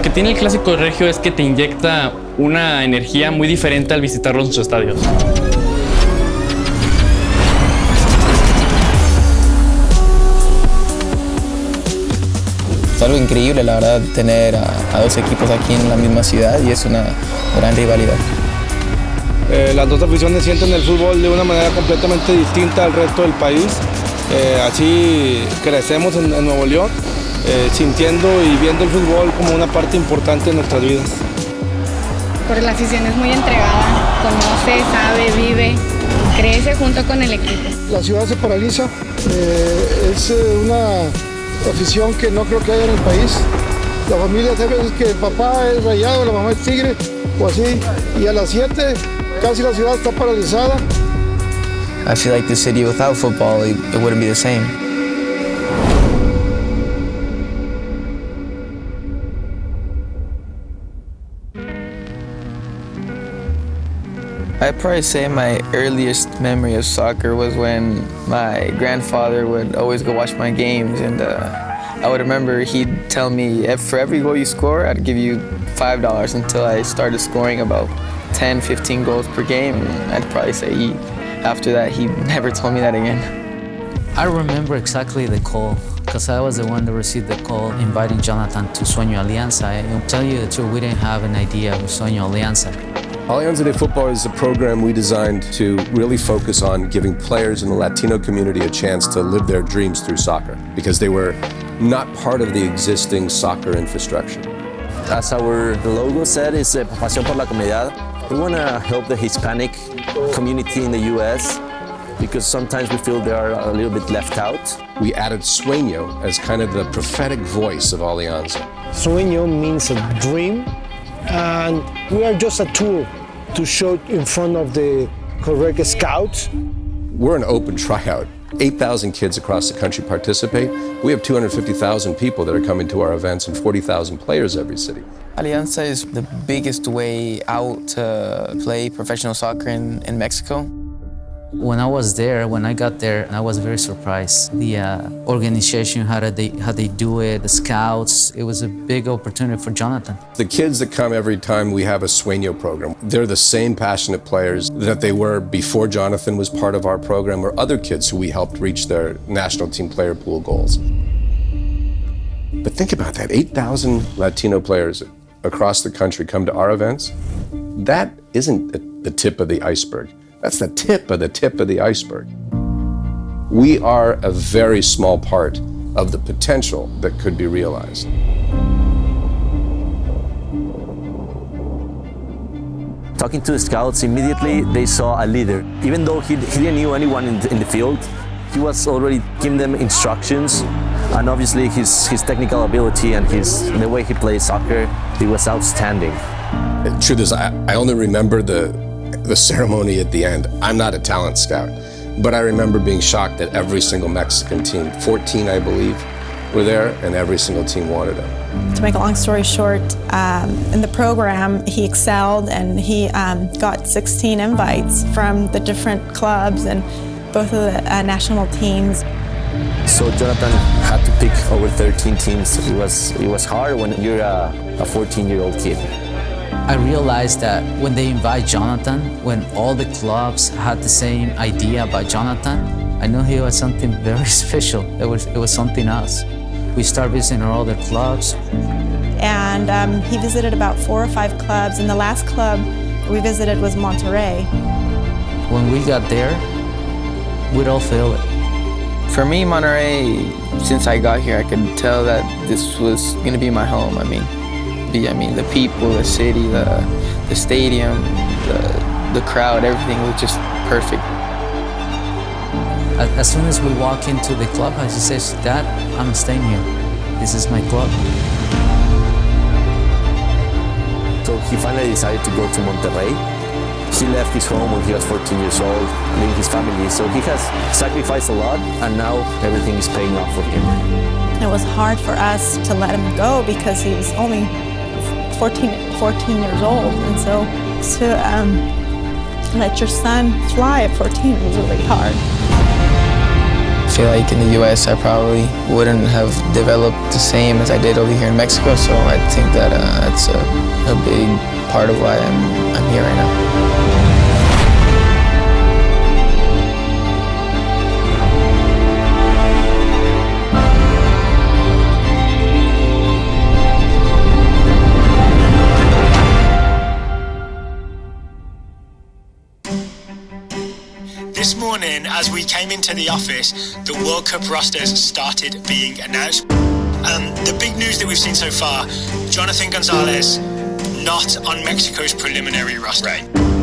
Lo que tiene el Clásico Regio es que te inyecta una energía muy diferente al visitarlos en sus estadios. Es algo increíble, la verdad, tener a dos equipos aquí en la misma ciudad y es una gran rivalidad. Las dos aficiones sienten el fútbol de una manera completamente distinta al resto del país. Así crecemos en Nuevo León, sintiendo y viendo el fútbol como una parte importante de nuestras vidas. Porque la afición es muy entregada, conoce, sabe, vive, crece junto con el equipo. La ciudad se paraliza, es una afición que no creo que haya en el país. La familia sabe que el papá es Rayado, la mamá es Tigre o así, y a las 7 casi la ciudad está paralizada. I feel like the city without football, it wouldn't be the same. I'd probably say my earliest memory of soccer was when my grandfather would always go watch my games, and I would remember he'd tell me, for every goal you score, I'd give you $5 until I started scoring about 10, 15 goals per game, and I'd probably say after that, he never told me that again. I remember exactly the call, because I was the one that received the call inviting Jonathan to Sueño Alianza. I'll tell you the truth, we didn't have an idea of Sueño Alianza. Alianza de Futbol is a program we designed to really focus on giving players in the Latino community a chance to live their dreams through soccer, because they were not part of the existing soccer infrastructure. As our logo said, it's pasión por la comunidad. We want to help the Hispanic community in the U.S. because sometimes we feel they are a little bit left out. We added Sueño as kind of the prophetic voice of Alianza. Sueño means a dream, and we are just a tool to show in front of the correct scouts. We're an open tryout. 8,000 kids across the country participate. We have 250,000 people that are coming to our events and 40,000 players every city. Alianza is the biggest way out to play professional soccer in Mexico. When I got there, I was very surprised. The organization, how they do it, the scouts, it was a big opportunity for Jonathan. The kids that come every time we have a Sueño program, they're the same passionate players that they were before Jonathan was part of our program, or other kids who we helped reach their national team player pool goals. But think about that, 8,000 Latino players across the country come to our events. That isn't the tip of the iceberg. That's the tip of the iceberg. We are a very small part of the potential that could be realized. Talking to the scouts, immediately they saw a leader. Even though he didn't know anyone in the field, he was already giving them instructions. And obviously his technical ability and the way he plays soccer, it was outstanding. The truth is, I only remember the ceremony at the end. I'm not a talent scout, but I remember being shocked that every single Mexican team, 14 I believe, were there, and every single team wanted him. To make a long story short, in the program he excelled, and he got 16 invites from the different clubs and both of the national teams. So Jonathan had to pick over 13 teams. It was hard when you're a 14-year-old kid. I realized that when they invite Jonathan, when all the clubs had the same idea about Jonathan, I knew he was something very special. It was something else. We started visiting all the clubs. And he visited about 4 or 5 clubs, and the last club we visited was Monterrey. When we got there, we'd all feel it. For me, Monterrey, since I got here, I could tell that this was going to be my home. I mean, the people, the city, the stadium, the crowd, everything was just perfect. As soon as we walk into the clubhouse, he says, "Dad, I'm staying here. This is my club." So he finally decided to go to Monterrey. He left his home when he was 14 years old, leaving his family. So he has sacrificed a lot, and now everything is paying off for him. It was hard for us to let him go because he was only 14 years old, and so to let your son fly at 14 was really hard. feel like in the U.S. I probably wouldn't have developed the same as I did over here in Mexico. So I think that that's a big part of why I'm here right now. This morning, as we came into the office, the World Cup rosters started being announced. The big news that we've seen so far, Jonathan González not on Mexico's preliminary roster. Right.